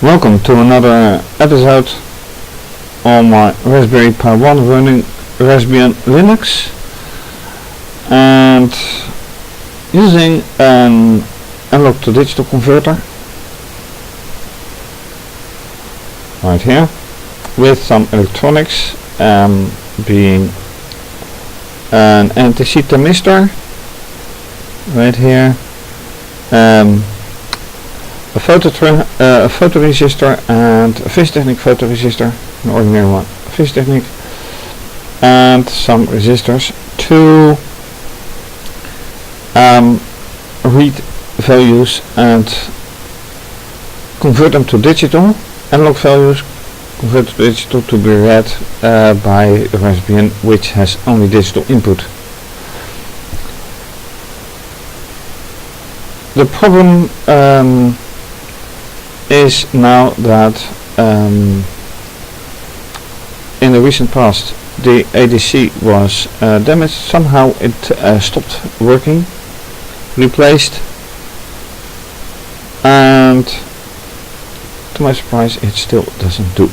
Welcome to another episode on my Raspberry Pi 1 running Raspbian Linux and using an analog to digital converter right here with some electronics, being an ADC thermistor right here, a photo-resistor and a fischertechnik photo-resistor, an ordinary one, fischertechnik, and some resistors to read values and convert them to digital, analog values, convert to digital to be read by a Raspbian which has only digital input. The problem is now that in the recent past the ADC was damaged. Somehow it stopped working, replaced, and to my surprise it still doesn't do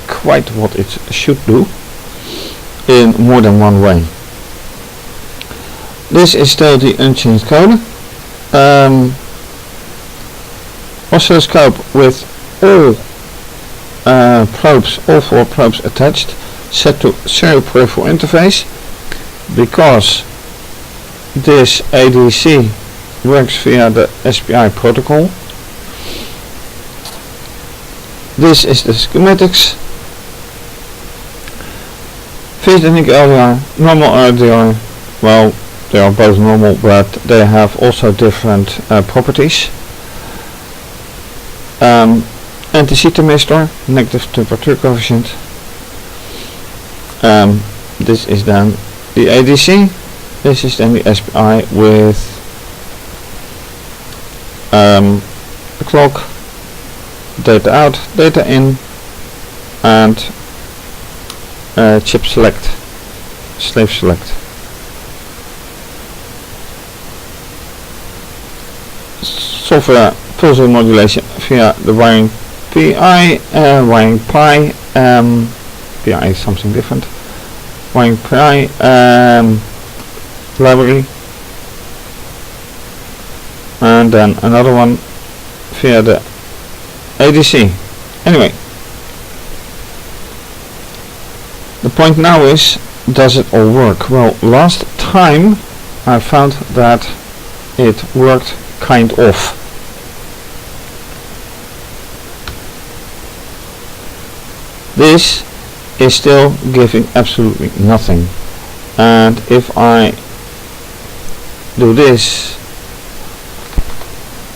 quite what it should do in more than one way. This is still the unchanged code. Oscilloscope with all probes, all 4 probes attached, set to serial peripheral interface, because this ADC works via the SPI protocol. This is the schematics. Fischertechnik LDR, normal LDR, well, they are both normal, but they have also different properties. ADC thermistor, negative temperature coefficient. This is then the ADC. This is then the SPI with the clock, data out, data in, and chip select, slave select. Software pulse modulation via the wiring PI, wiring Pi, PI is something different, wiring Pi library, and then another one via the ADC. Anyway, the point now is, does it all work? Well, last time I found that it worked kind of. This is still giving absolutely nothing, and if I do this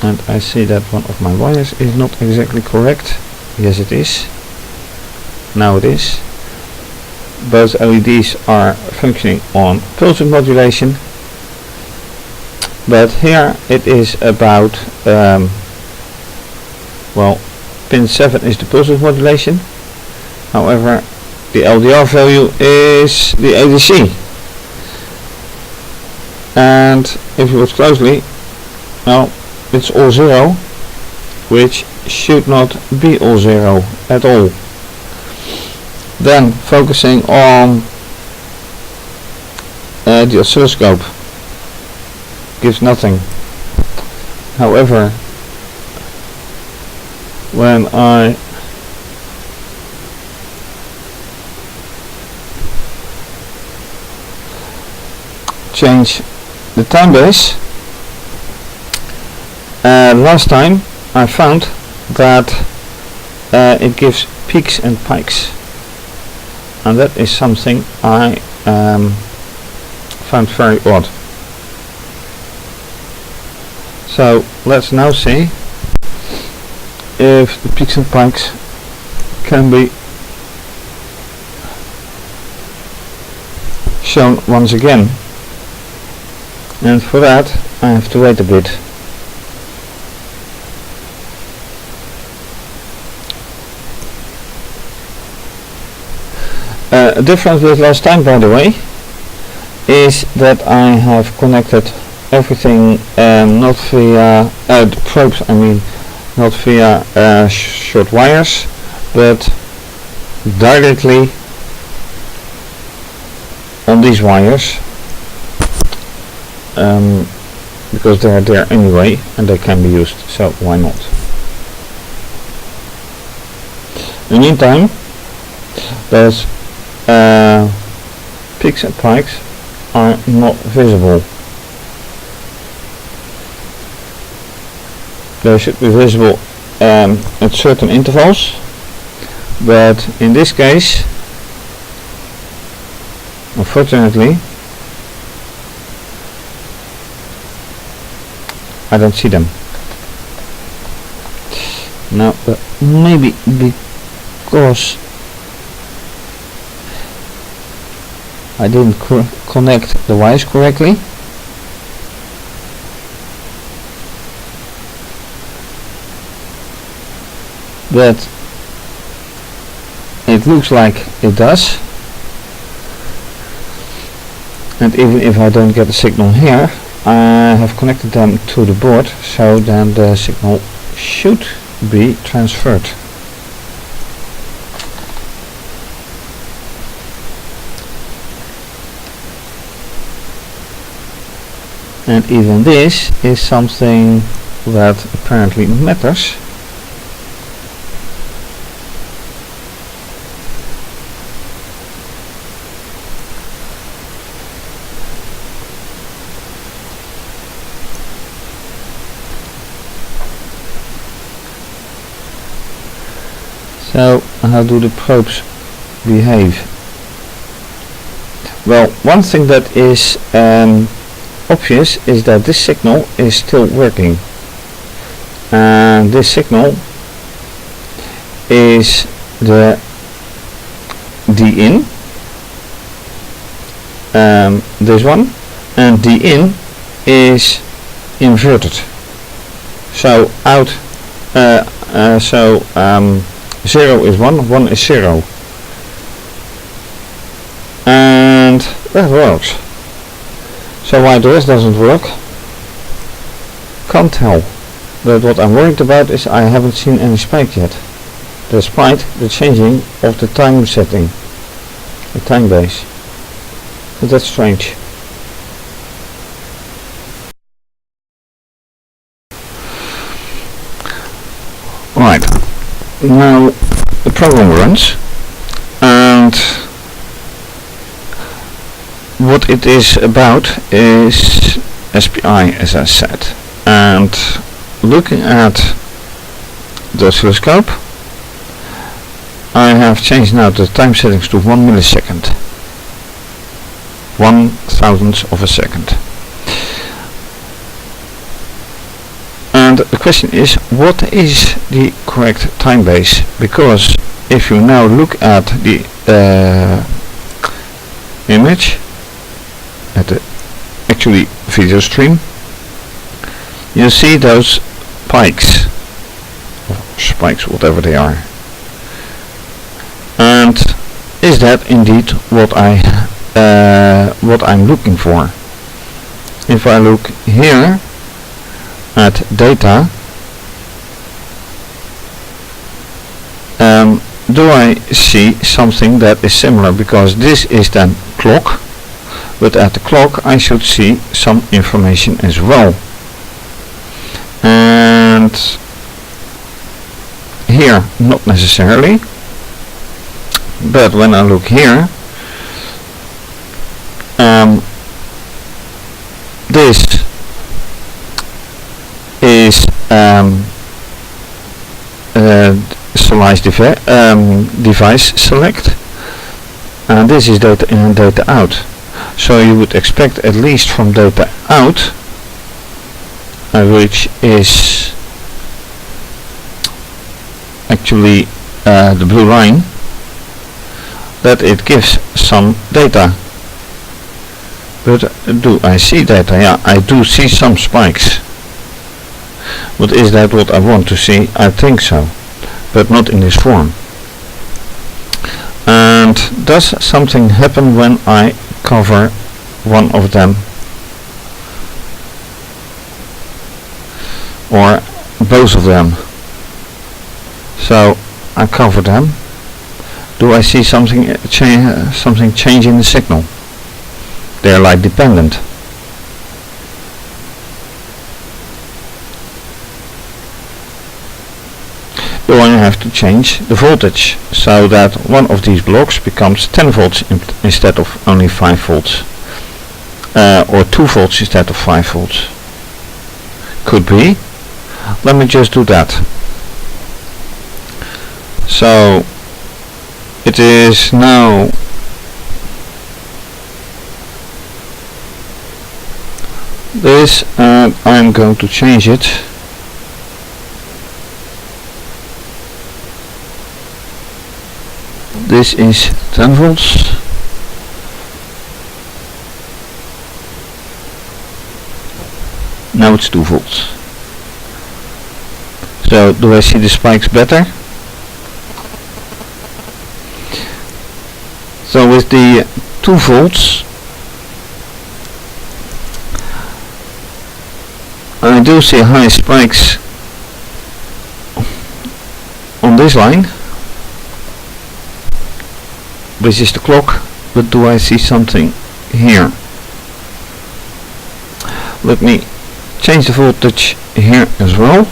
and I see that one of my wires is not exactly correct, yes it is, now it is, both LEDs are functioning on pulse modulation, but here it is about well, pin 7 is the pulse modulation, however the LDR value is the ADC, and if you look closely, well, it's all 0, which should not be all 0 at all. Then focusing on the oscilloscope gives nothing. However, when I change the time base, last time I found that it gives peaks and pikes, and that is something I found very odd. So let's now see if the peaks and pikes can be shown once again, and for that I have to wait a bit. A difference with last time, by the way, is that I have connected everything not via the probes, I mean not via short wires, but directly on these wires, because they are there anyway and they can be used, so why not? In the meantime, those peaks and pikes are not visible. They should be visible at certain intervals, but in this case, unfortunately, I don't see them. Now, maybe because I didn't connect the wires correctly. But it looks like it does, and even if I don't get the signal here, I have connected them to the board, so then the signal should be transferred. And even this is something that apparently matters. So how do the probes behave? Well, one thing that is obvious is that this signal is still working, and this signal is the D-in, this one, and D-in is inverted, so out, 0 is 1, 1 is 0, and that works. So why the rest doesn't work, can't tell, but what I'm worried about is I haven't seen any spike yet, despite the changing of the time setting, the time base. So that's strange. Right. Now the program runs, and what it is about is SPI, as I said, and looking at the oscilloscope, I have changed now the time settings to 1 millisecond, 1/1000th of a second. And the question is, what is the correct time base? Because if you now look at the image, at the actually video stream, you see those spikes, or spikes, whatever they are. And is that indeed what I'm looking for? If I look here at data, do I see something that is similar? Because this is then clock, but at the clock I should see some information as well. And here not necessarily, but when I look here, this is slice device select, and this is data in and data out. So you would expect at least from data out, which is actually the blue line, that it gives some data. But do I see data? Yeah, I do see some spikes. But is that what I want to see? I think so, but not in this form. And does something happen when I cover one of them, or both of them? So I cover them. Do I see something change in the signal? They are light dependent. Do I have to change the voltage so that one of these blocks becomes 10 volts instead of only 5 volts, or 2 volts instead of 5 volts? Could be. Let me just do that. So it is now this, and I'm going to change it. This is 10 volts. Now it's 2 volts. So do I see the spikes better? So with the 2 volts I do see high spikes on this line, which is the clock, but do I see something here? Let me change the voltage here as well.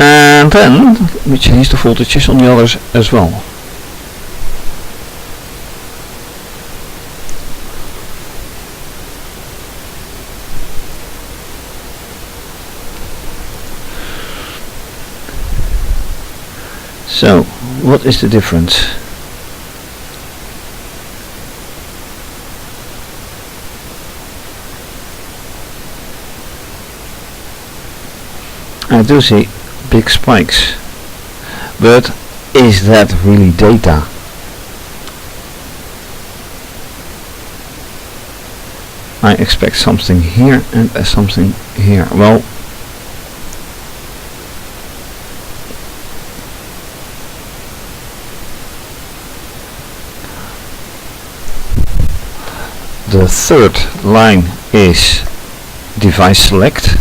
And then let me change the voltages on the others as well. So, what is the difference? I do see big spikes, but is that really data? I expect something here and something here. Well, the third line is device select.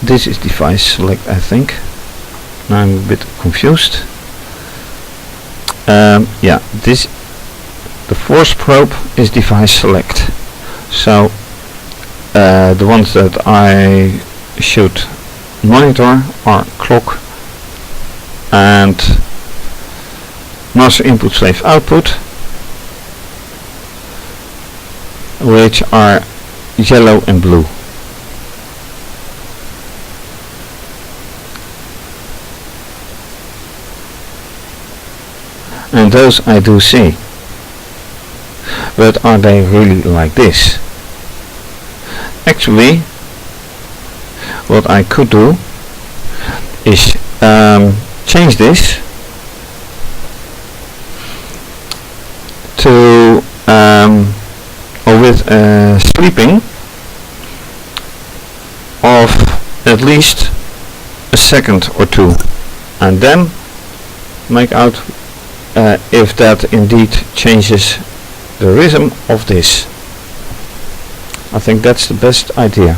This is device select, I think. Now I'm a bit confused. Yeah, the force probe is device select. So the ones that I should monitor are clock and master input slave output, which are yellow and blue. And those I do see. But are they really like this? Actually, what I could do is change this to or with sleeping of at least a second or two, and then make out if that indeed changes the rhythm of this. I think that's the best idea.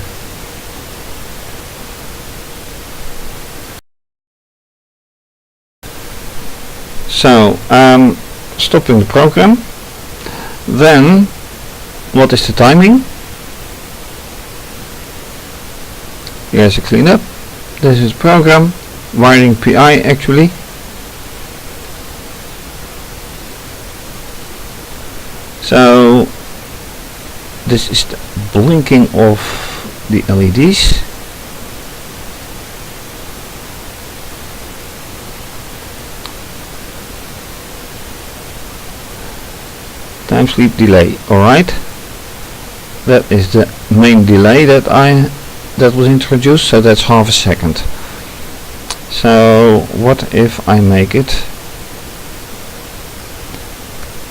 So stopping the program. Then what is the timing? Here's a cleanup. This is program wiring PI actually. So this is the blinking of the LEDs. Time sleep delay. Alright. That is the main delay that was introduced, so that's half a second. So what if I make it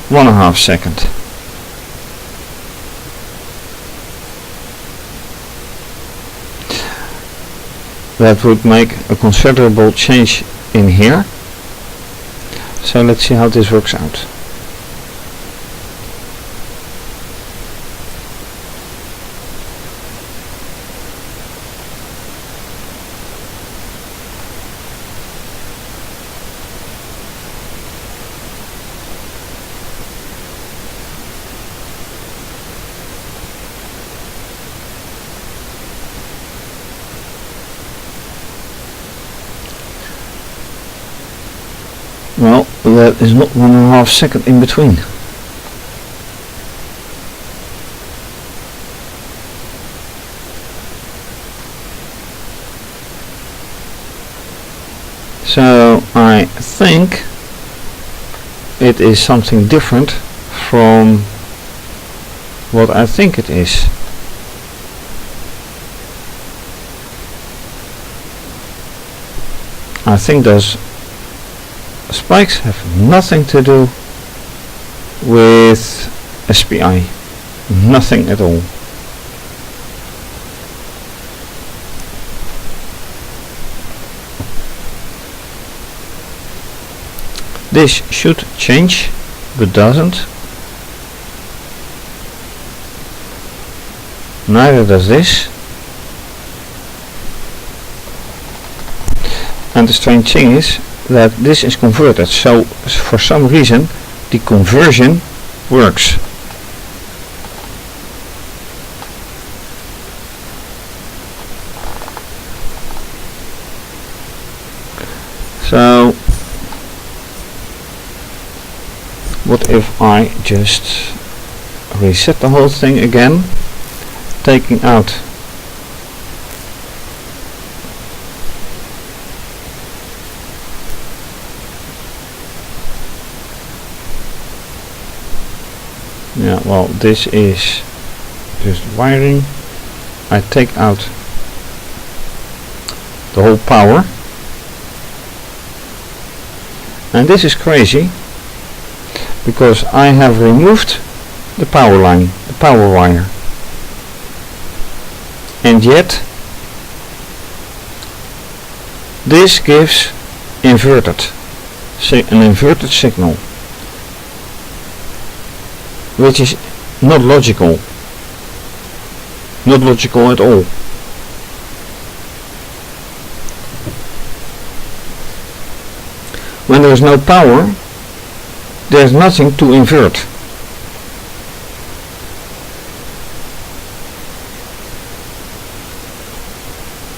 1.5 seconds? that would make a considerable change in here. So let's see how this works out. Well, that is not 1.5 seconds in between. So I think it is something different from what I think it is. I think those spikes have nothing to do with SPI, nothing at all. This should change, but doesn't. Neither does this. And the strange thing is that this is converted, so for some reason the conversion works. So what if I just reset the whole thing again, taking out well, this is just wiring. I take out the whole power, and this is crazy because I have removed the power line, the power wire, and yet this gives an inverted signal, which is not logical at all. When there is no power, there is nothing to invert.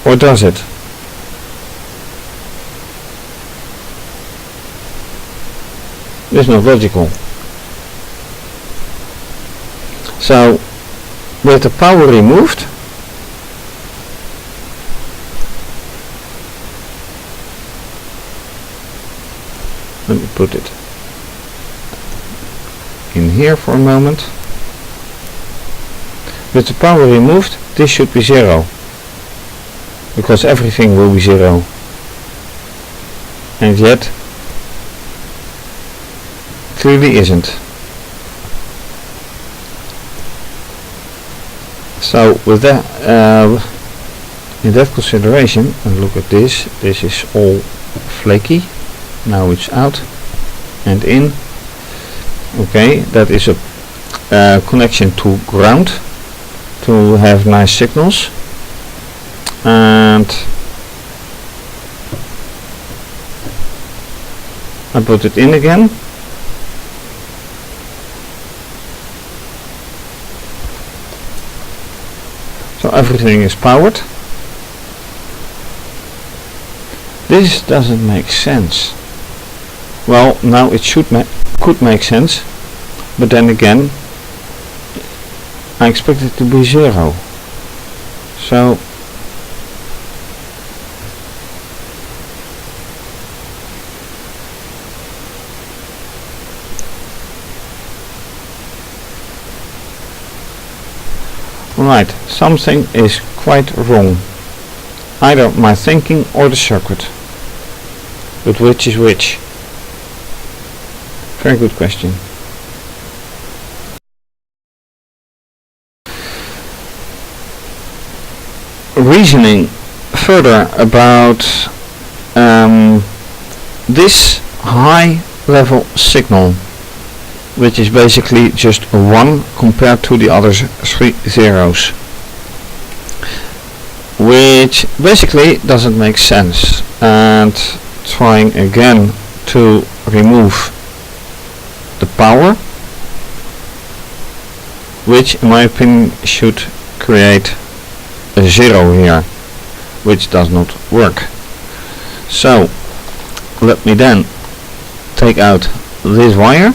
Or does it? It's not logical. So, with the power removed, let me put it in here for a moment. With the power removed, this should be 0, because everything will be 0, and yet clearly isn't. So with that, in that consideration, and look at this, this is all flaky. Now it's out and in. Okay, that is a connection to ground to have nice signals. And I put it in again. So everything is powered. This doesn't make sense. Well, now it could make sense, but then again I expect it to be 0. So right, something is quite wrong. Either my thinking or the circuit. But which is which? Very good question. Reasoning further about this high level signal, which is basically just a 1 compared to the other 3 zeros, which basically doesn't make sense. And trying again to remove the power, which in my opinion should create a 0 here, which does not work. So let me then take out this wire,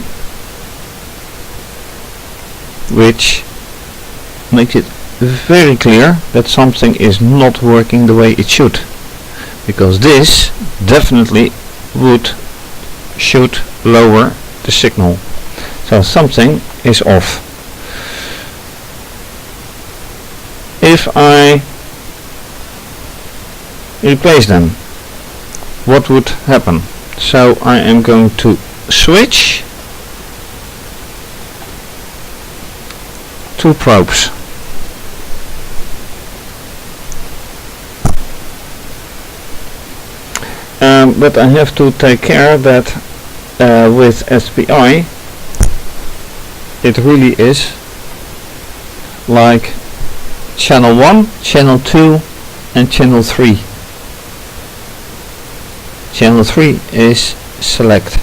which makes it very clear that something is not working the way it should, because this definitely should lower the signal. So something is off. If I replace them, what would happen? So I am going to switch 2 probes. But I have to take care that with SPI it really is like channel 1, channel 2 and channel 3. Channel 3 is select.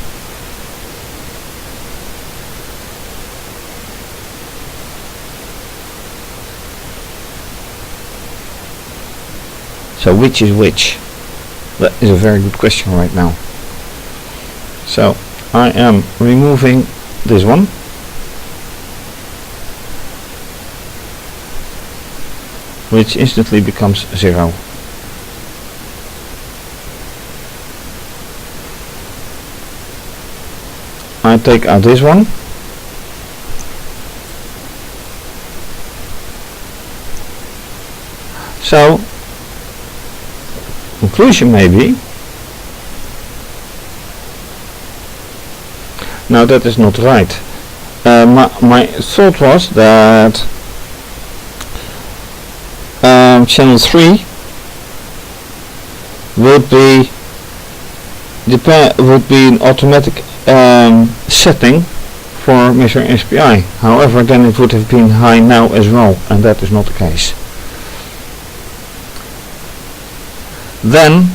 So which is which? That is a very good question right now. So I am removing this one. Which instantly becomes 0. I take out this one. So conclusion maybe, no, that is not right. My thought was that channel 3 would be an automatic setting for measuring SPI. However, then it would have been high now as well, and that is not the case. Then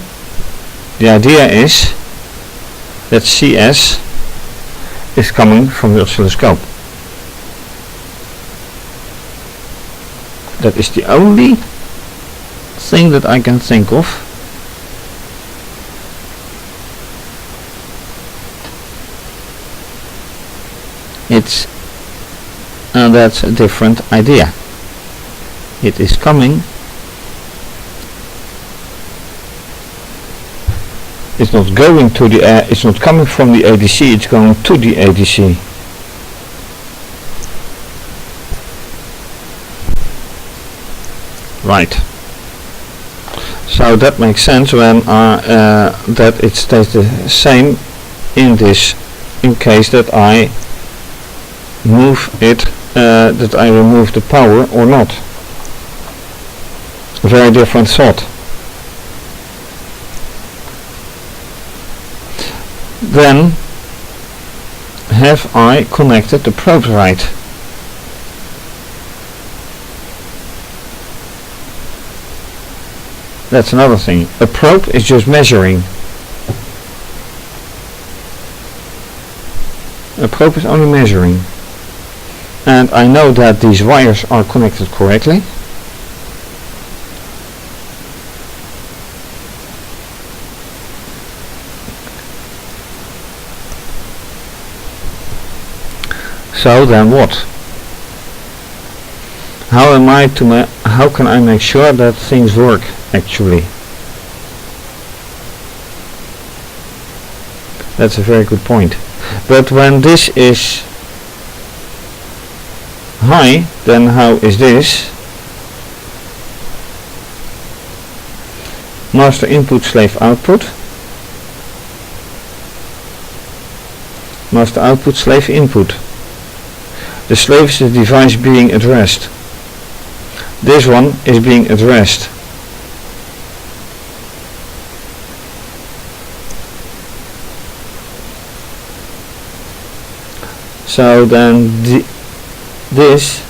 the idea is that CS is coming from the oscilloscope. That is the only thing that I can think of. That's a different idea. It is coming. It's not going to the it's not coming from the ADC, it's going to the ADC. Right. So that makes sense when that it stays the same in case that I move it, that I remove the power or not. Very different thought. Then have I connected the probes right? That's another thing. A probe is just measuring. A probe is only measuring. And I know that these wires are connected correctly. So then what? How can I make sure that things work actually? That's a very good point. But when this is high, then how is this? Master input, slave output. Master output, slave input. The slave is the device being addressed. This one is being addressed. So then this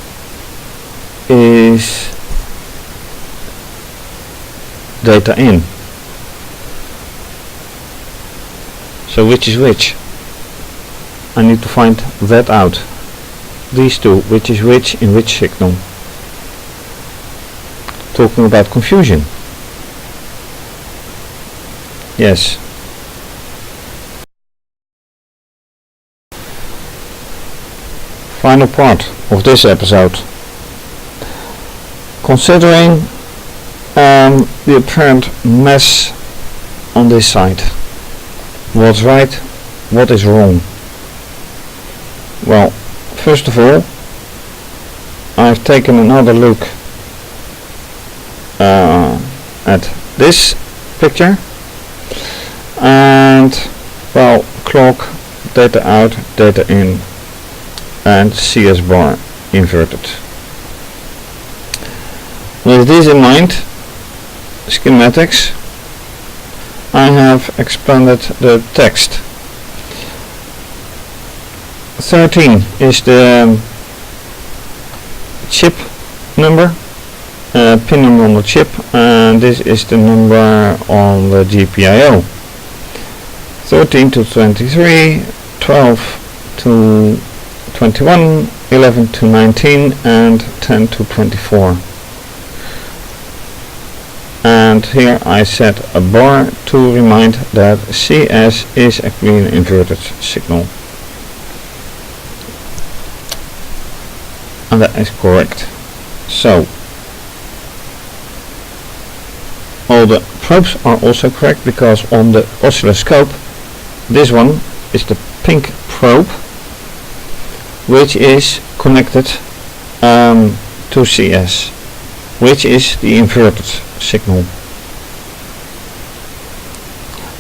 is data in. So which is which? I need to find that out. These two, which is which in which signal? Talking about confusion. Yes. Final part of this episode. Considering the apparent mess on this side. What's right, what is wrong? Well, first of all, I've taken another look at this picture, and well, clock, data out, data in, and CS bar inverted. With this in mind, schematics, I have expanded the text. 13 is the chip number, pin number on the chip, and this is the number on the GPIO. 13 to 23, 12 to 21, 11 to 19, and 10 to 24. And here I set a bar to remind that CS is actually an inverted signal. And that is correct. So all the probes are also correct, because on the oscilloscope this one is the pink probe, which is connected to CS, which is the inverted signal.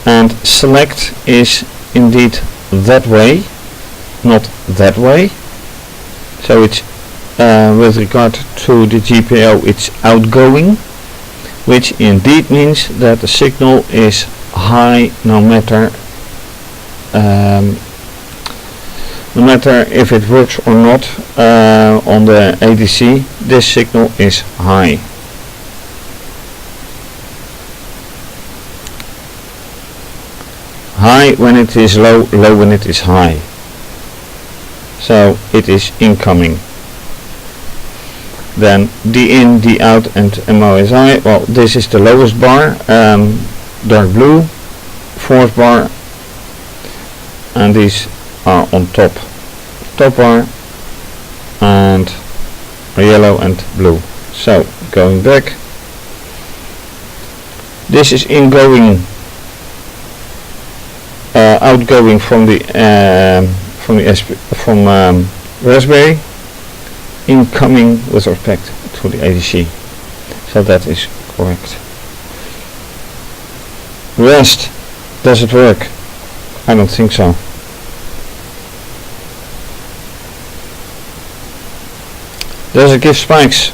And select is indeed that way, not that way. So it's with regard to the GPIO, it's outgoing, which indeed means that the signal is high no matter if it works or not. On the ADC, this signal is high. High when it is low, low when it is high. So it is incoming. Then D in, D out, and MOSI. Well, this is the lowest bar, dark blue, fourth bar, and these are on top bar, and yellow and blue. So going back, this is ingoing, outgoing from the Raspberry, incoming with respect to the ADC. So that is correct. Rest, does it work? I don't think so. Does it give spikes?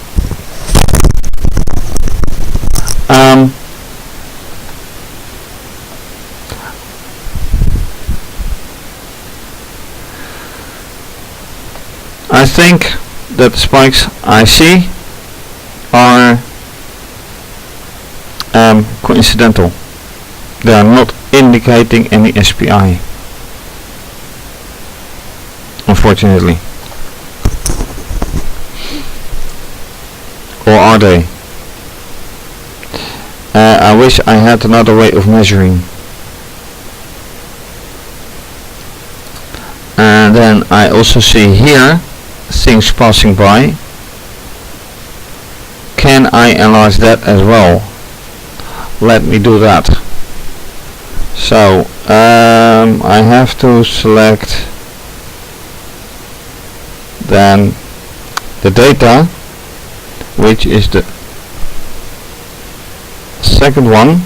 I think that the spikes I see are coincidental. They are not indicating any SPI, unfortunately. Or are they? I wish I had another way of measuring. And then I also see here things passing by. Can I analyze that as well? Let me do that. So I have to select then the data, which is the second one,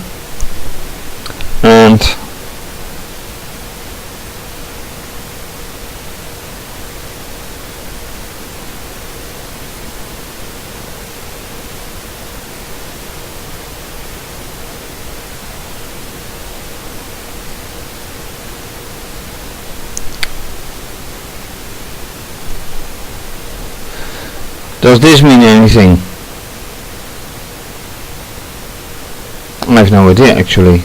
and Does this mean anything? I have no idea actually.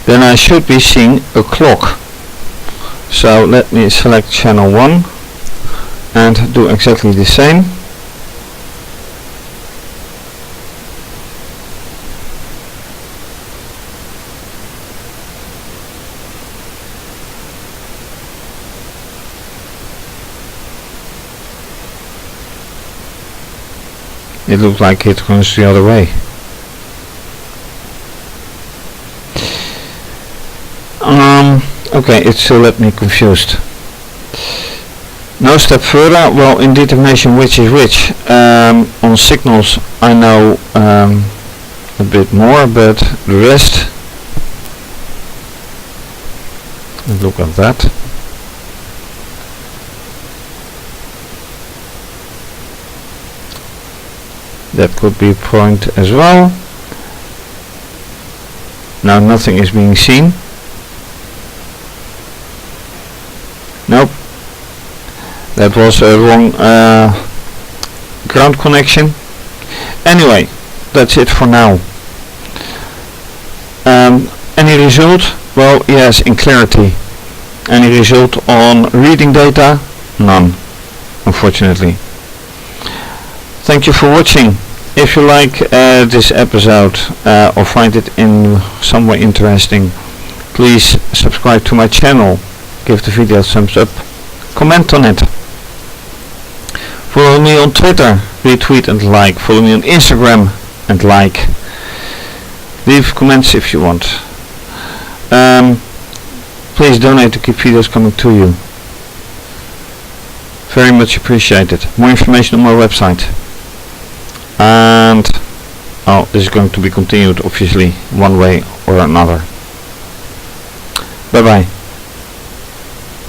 Then I should be seeing a clock. So let me select channel 1 and do exactly the same. It looks like it goes the other way. Okay, it still let me confused. No step further. Well, in determination which is which, on signals I know a bit more, but the rest, look at that. That could be a point as well. Now nothing is being seen. Nope. That was a wrong ground connection. Anyway, that's it for now. Any result? Well, yes, in clarity. Any result on reading data? None, unfortunately. Thank you for watching. If you like this episode or find it in some way interesting, please subscribe to my channel, give the video a thumbs up, comment on it. Follow me on Twitter, retweet and like. Follow me on Instagram and like. Leave comments if you want. Please donate to keep videos coming to you. Very much appreciated. More information on my website. And this is going to be continued obviously one way or another. Bye bye.